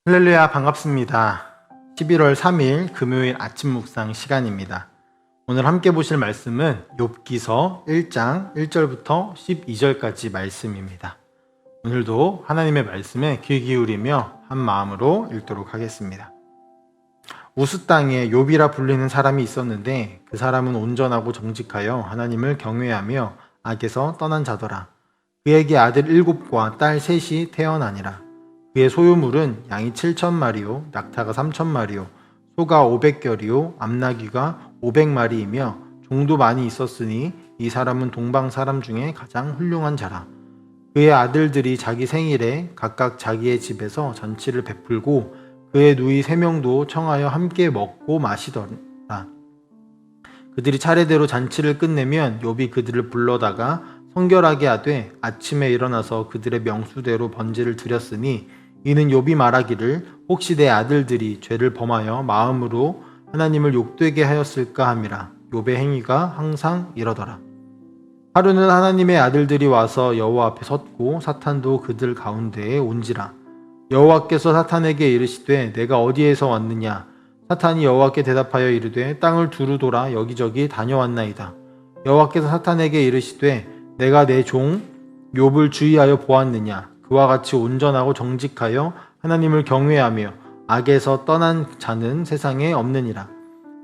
할렐루야, 반갑습니다. 11월 3일 금요일 아침 묵상 시간입니다. 오늘 함께 보실 말씀은 욥기서 1장 1절부터 12절까지 말씀입니다. 오늘도 하나님의 말씀에 귀 기울이며 한 마음으로 읽도록 하겠습니다. 우스 땅에 욥이라 불리는 사람이 있었는데 그 사람은 온전하고 정직하여 하나님을 경외하며 악에서 떠난 자더라. 그에게 아들 7과 딸 3이 태어나니라. 그의 소유물은 양이 7,000마리요, 낙타가 3,000마리요, 소가 500결이요, 암나귀가 500마리이며 종도 많이 있었으니 이 사람은 동방 사람 중에 가장 훌륭한 자라. 그의 아들들이 자기 생일에 각각 자기의 집에서 잔치를 베풀고 그의 누이 3명도 청하여 함께 먹고 마시더라. 그들이 차례대로 잔치를 끝내면 욥이 그들을 불러다가 성결하게 하되 아침에 일어나서 그들의 명수대로 번제를 드렸으니 이는 욥이 말하기를 혹시 내 아들들이 죄를 범하여 마음으로 하나님을 욕되게 하였을까 함이라. 욥의 행위가 항상 이러더라. 하루는 하나님의 아들들이 와서 여호와 앞에 섰고 사탄도 그들 가운데에 온지라. 여호와께서 사탄에게 이르시되 내가 어디에서 왔느냐. 사탄이 여호와께 대답하여 이르되 땅을 두루 돌아 여기저기 다녀왔나이다. 여호와께서 사탄에게 이르시되 내가 내 종 욥을 주의하여 보았느냐. 그와 같이 온전하고 정직하여 하나님을 경외하며 악에서 떠난 자는 세상에 없느니라.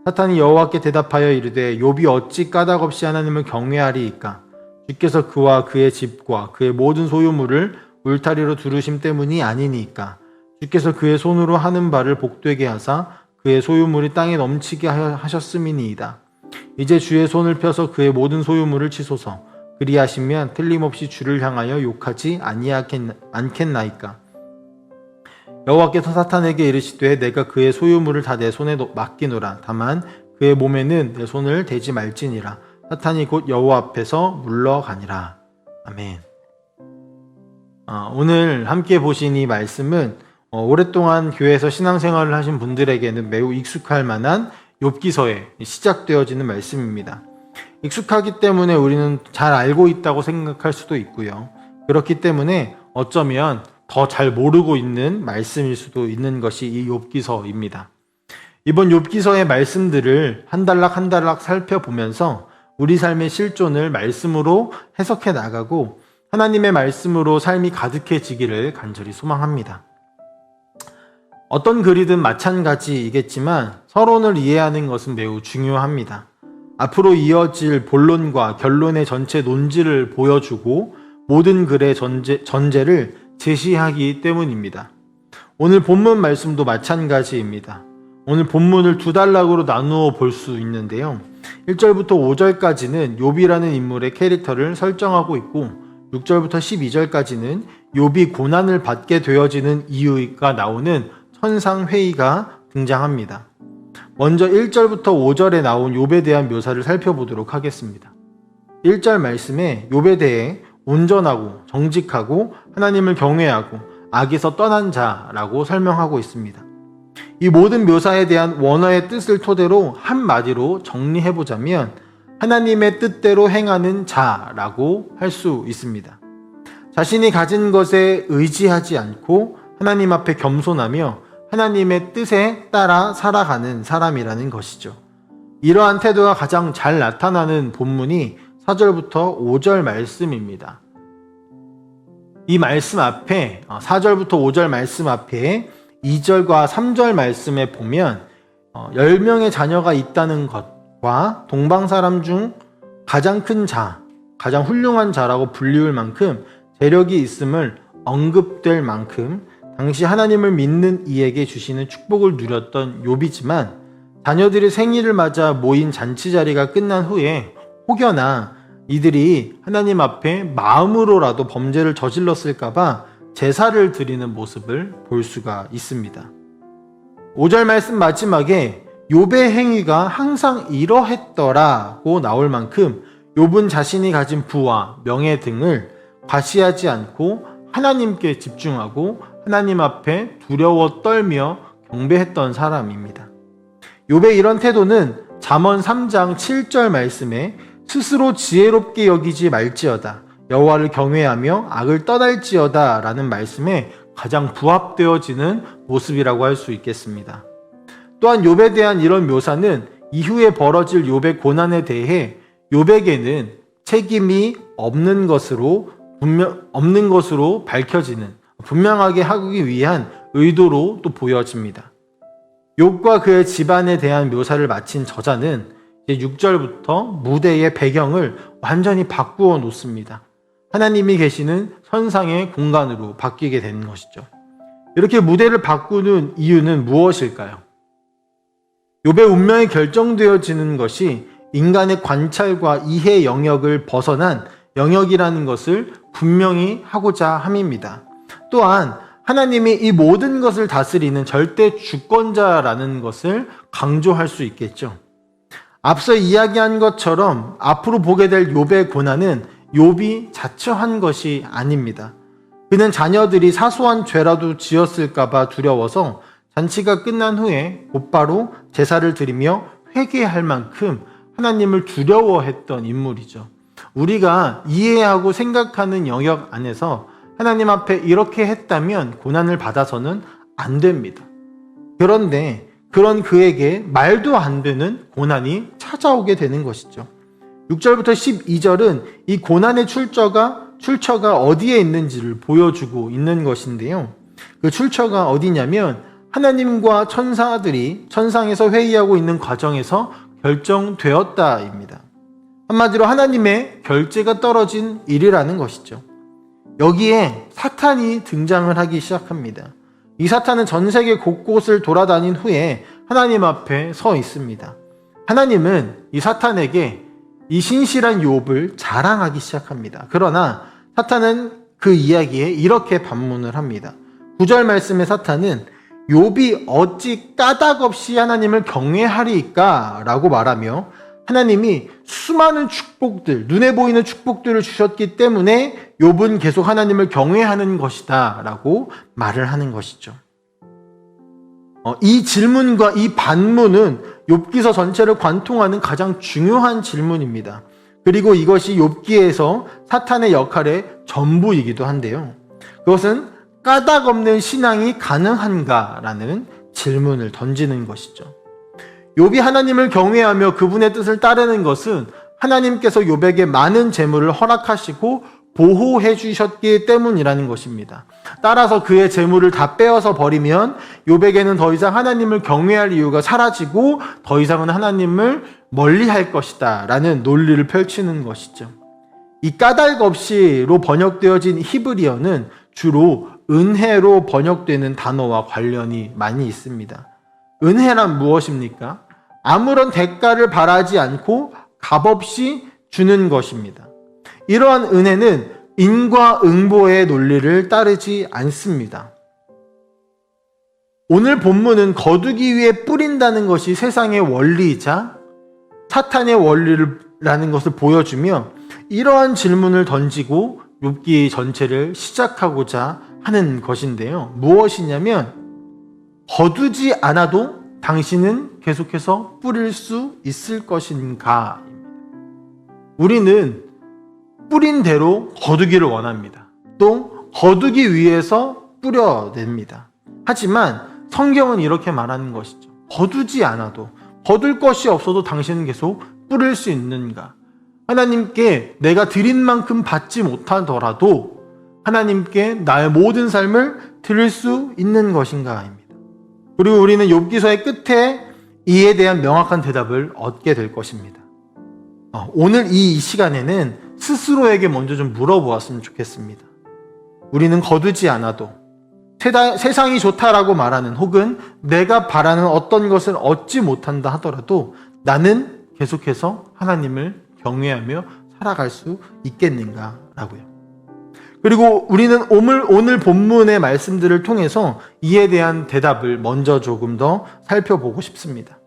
사탄이 여호와께 대답하여 이르되 욥이 어찌 까닭없이 하나님을 경외하리이까. 주께서 그와 그의 집과 그의 모든 소유물을 울타리로 두르심 때문이 아니니까. 주께서 그의 손으로 하는 바를 복되게 하사 그의 소유물이 땅에 넘치게 하셨음이니이다. 이제 주의 손을 펴서 그의 모든 소유물을 치소서. 그리하시면 틀림없이 주를 향하여 욕하지 않겠나이까. 여호와께서 사탄에게 이르시되 내가 그의 소유물을 다 내 손에 맡기노라. 다만 그의 몸에는 내 손을 대지 말지니라. 사탄이 곧 여호와 앞에서 물러가니라. 아멘. 오늘 함께 보신 이 말씀은 오랫동안 교회에서 신앙생활을 하신 분들에게는 매우 익숙할 만한 욥기서에 시작되어지는 말씀입니다. 익숙하기 때문에 우리는 잘 알고 있다고 생각할 수도 있고요. 그렇기 때문에 어쩌면 더 잘 모르고 있는 말씀일 수도 있는 것이 이 욥기서입니다. 이번 욥기서의 말씀들을 한 단락 살펴보면서 우리 삶의 실존을 말씀으로 해석해 나가고 하나님의 말씀으로 삶이 가득해지기를 간절히 소망합니다. 어떤 글이든 마찬가지이겠지만 서론을 이해하는 것은 매우 중요합니다. 앞으로 이어질 본론과 결론의 전체 논지를 보여주고 모든 글의 전제를 제시하기 때문입니다. 오늘 본문 말씀도 마찬가지입니다. 오늘 본문을 두 단락으로 나누어 볼 수 있는데요. 1절부터 5절까지는 욥이라는 인물의 캐릭터를 설정하고 있고 6절부터 12절까지는 욥이 고난을 받게 되어지는 이유가 나오는 천상회의가 등장합니다. 먼저 1절부터 5절에 나온 욥에 대한 묘사를 살펴보도록 하겠습니다. 1절 말씀에 욥에 대해 온전하고 정직하고 하나님을 경외하고 악에서 떠난 자라고 설명하고 있습니다. 이 모든 묘사에 대한 원어의 뜻을 토대로 한마디로 정리해보자면 하나님의 뜻대로 행하는 자라고 할 수 있습니다. 자신이 가진 것에 의지하지 않고 하나님 앞에 겸손하며 하나님의 뜻에 따라 살아가는 사람이라는 것이죠. 이러한 태도가 가장 잘 나타나는 본문이 4절부터 5절 말씀입니다. 이 말씀 앞에 4절부터 5절 말씀 앞에 2절과 3절 말씀에 보면 10명의 자녀가 있다는 것과 동방 사람 중 가장 큰 자, 가장 훌륭한 자라고 불리울 만큼 재력이 있음을 언급될 만큼 당시 하나님을 믿는 이에게 주시는 축복을 누렸던 욥이지만 자녀들의 생일을 맞아 모인 잔치 자리가 끝난 후에 혹여나 이들이 하나님 앞에 마음으로라도 범죄를 저질렀을까봐 제사를 드리는 모습을 볼 수가 있습니다. 5절 말씀 마지막에 욥의 행위가 항상 이러했더라고 나올 만큼 욥은 자신이 가진 부와 명예 등을 과시하지 않고 하나님께 집중하고 하나님 앞에 두려워 떨며 경배했던 사람입니다. 욥의 이런 태도는 잠언 3장 7절 말씀에 스스로 지혜롭게 여기지 말지어다 여호와를 경외하며 악을 떠날지어다 라는 말씀에 가장 부합되어지는 모습이라고 할 수 있겠습니다. 또한 욥에 대한 이런 묘사는 이후에 벌어질 욥의 고난에 대해 욥에게는 책임이 없는 것으로 밝혀지는, 분명하게 하기 위한 의도로 또 보여집니다. 욥과 그의 집안에 대한 묘사를 마친 저자는 이제 6절부터 무대의 배경을 완전히 바꾸어 놓습니다. 하나님이 계시는 현상의 공간으로 바뀌게 되는 것이죠. 이렇게 무대를 바꾸는 이유는 무엇일까요? 욥의 운명이 결정되어지는 것이 인간의 관찰과 이해 영역을 벗어난 영역이라는 것을 분명히 하고자 함입니다. 또한 하나님이 이 모든 것을 다스리는 절대 주권자라는 것을 강조할 수 있겠죠. 앞서 이야기한 것처럼 앞으로 보게 될 욥의 고난은 욥이 자처한 것이 아닙니다. 그는 자녀들이 사소한 죄라도 지었을까봐 두려워서 잔치가 끝난 후에 곧바로 제사를 드리며 회개할 만큼 하나님을 두려워했던 인물이죠. 우리가 이해하고 생각하는 영역 안에서 하나님 앞에 이렇게 했다면 고난을 받아서는 안 됩니다. 그런데 그런 그에게 말도 안 되는 고난이 찾아오게 되는 것이죠. 6절부터 12절은 이 고난의 출처가 어디에 있는지를 보여주고 있는 것인데요. 그 출처가 어디냐면 하나님과 천사들이 천상에서 회의하고 있는 과정에서 결정되었다입니다. 한마디로 하나님의 결재가 떨어진 일이라는 것이죠. 여기에 사탄이 등장을 하기 시작합니다. 이 사탄은 전 세계 곳곳을 돌아다닌 후에 하나님 앞에 서 있습니다. 하나님은 이 사탄에게 이 신실한 욥을 자랑하기 시작합니다. 그러나 사탄은 그 이야기에 이렇게 반문을 합니다. 9절 말씀의 사탄은 욥이 어찌 까닭없이 하나님을 경외하리까? 라고 말하며 하나님이 수많은 축복들, 눈에 보이는 축복들을 주셨기 때문에 욥은 계속 하나님을 경외하는 것이다 라고 말을 하는 것이죠. 이 질문과 이 반문은 욥기서 전체를 관통하는 가장 중요한 질문입니다. 그리고 이것이 욥기에서 사탄의 역할의 전부이기도 한데요. 그것은 까닭 없는 신앙이 가능한가라는 질문을 던지는 것이죠. 욥이 하나님을 경외하며 그분의 뜻을 따르는 것은 하나님께서 욥에게 많은 재물을 허락하시고 보호해 주셨기 때문이라는 것입니다. 따라서 그의 재물을 다 빼어서 버리면 욥에게는 더 이상 하나님을 경외할 이유가 사라지고 더 이상은 하나님을 멀리할 것이다 라는 논리를 펼치는 것이죠. 이 까닭 없이로 번역되어진 히브리어는 주로 은혜로 번역되는 단어와 관련이 많이 있습니다. 은혜란 무엇입니까? 아무런 대가를 바라지 않고 값없이 주는 것입니다. 이러한 은혜는 인과응보의 논리를 따르지 않습니다. 오늘 본문은 거두기 위해 뿌린다는 것이 세상의 원리이자 사탄의 원리라는 것을 보여주며 이러한 질문을 던지고 욥기 전체를 시작하고자 하는 것인데요. 무엇이냐면 거두지 않아도 당신은 계속해서 뿌릴 수 있을 것인가? 우리는 뿌린 대로 거두기를 원합니다. 또 거두기 위해서 뿌려냅니다. 하지만 성경은 이렇게 말하는 것이죠. 거두지 않아도, 거둘 것이 없어도 당신은 계속 뿌릴 수 있는가? 하나님께 내가 드린 만큼 받지 못하더라도 하나님께 나의 모든 삶을 드릴 수 있는 것인가입니다. 그리고 우리는 욥기서의 끝에 이에 대한 명확한 대답을 얻게 될 것입니다. 오늘 이 시간에는 스스로에게 먼저 좀 물어보았으면 좋겠습니다. 우리는 거두지 않아도 세상이 좋다라고 말하는 혹은 내가 바라는 어떤 것을 얻지 못한다 하더라도 나는 계속해서 하나님을 경외하며 살아갈 수 있겠는가라고요. 그리고 우리는 오늘 본문의 말씀들을 통해서 이에 대한 대답을 먼저 조금 더 살펴보고 싶습니다.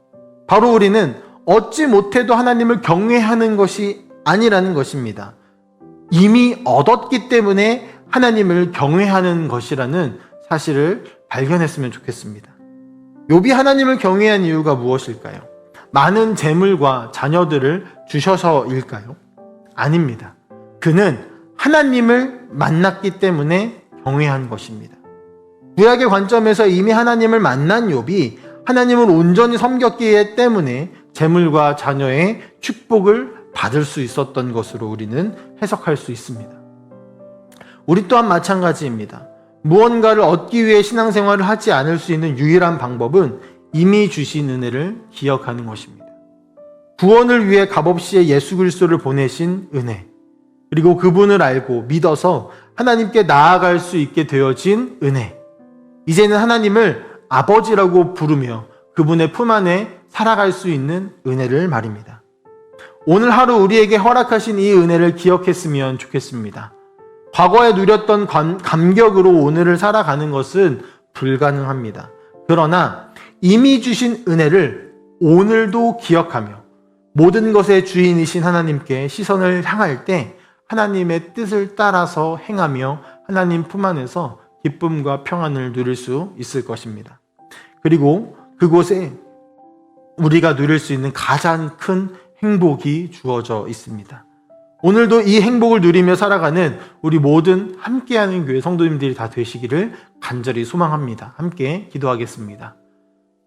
바로 우리는 얻지 못해도 하나님을 경외하는 것이 아니라는 것입니다. 이미 얻었기 때문에 하나님을 경외하는 것이라는 사실을 발견했으면 좋겠습니다. 욥이 하나님을 경외한 이유가 무엇일까요? 많은 재물과 자녀들을 주셔서일까요? 아닙니다. 그는 하나님을 만났기 때문에 경외한 것입니다. 구약의 관점에서 이미 하나님을 만난 욥이 하나님을 온전히 섬겼기 때문에 재물과 자녀의 축복을 받을 수 있었던 것으로 우리는 해석할 수 있습니다. 우리 또한 마찬가지입니다. 무언가를 얻기 위해 신앙생활을 하지 않을 수 있는 유일한 방법은 이미 주신 은혜를 기억하는 것입니다. 구원을 위해 값없이 예수 그리스도를 보내신 은혜, 그리고 그분을 알고 믿어서 하나님께 나아갈 수 있게 되어진 은혜, 이제는 하나님을 아버지라고 부르며 그분의 품 안에 살아갈 수 있는 은혜를 말입니다. 오늘 하루 우리에게 허락하신 이 은혜를 기억했으면 좋겠습니다. 과거에 누렸던 감격으로 오늘을 살아가는 것은 불가능합니다. 그러나 이미 주신 은혜를 오늘도 기억하며 모든 것의 주인이신 하나님께 시선을 향할 때 하나님의 뜻을 따라서 행하며 하나님 품 안에서 기쁨과 평안을 누릴 수 있을 것입니다. 그리고 그곳에 우리가 누릴 수 있는 가장 큰 행복이 주어져 있습니다. 오늘도 이 행복을 누리며 살아가는 우리 모든 함께하는 교회 성도님들이 다 되시기를 간절히 소망합니다. 함께 기도하겠습니다.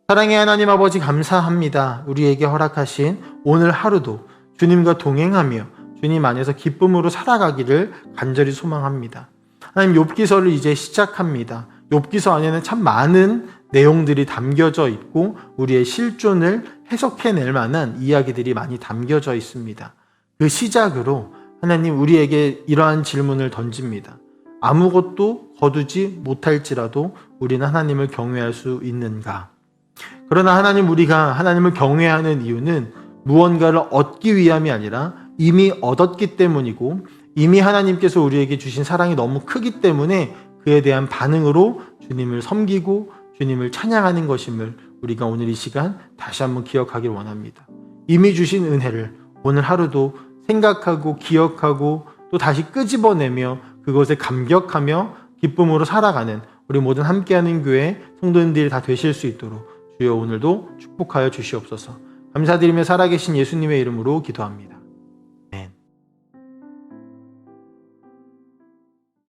사랑의 하나님 아버지, 감사합니다. 우리에게 허락하신 오늘 하루도 주님과 동행하며 주님 안에서 기쁨으로 살아가기를 간절히 소망합니다. 하나님, 욥기서를 이제 시작합니다. 욥기서 안에는 참 많은 내용들이 담겨져 있고 우리의 실존을 해석해낼 만한 이야기들이 많이 담겨져 있습니다. 그 시작으로 하나님, 우리에게 이러한 질문을 던집니다. 아무것도 거두지 못할지라도 우리는 하나님을 경외할 수 있는가? 그러나 하나님, 우리가 하나님을 경외하는 이유는 무언가를 얻기 위함이 아니라 이미 얻었기 때문이고, 이미 하나님께서 우리에게 주신 사랑이 너무 크기 때문에 그에 대한 반응으로 주님을 섬기고 주님을 찬양하는 것임을 우리가 오늘 이 시간 다시 한번 기억하길 원합니다. 이미 주신 은혜를 오늘 하루도 생각하고 기억하고 또 다시 끄집어내며 그것에 감격하며 기쁨으로 살아가는 우리 모든 함께하는 교회 성도님들이 다 되실 수 있도록 주여 오늘도 축복하여 주시옵소서. 감사드리며 살아계신 예수님의 이름으로 기도합니다.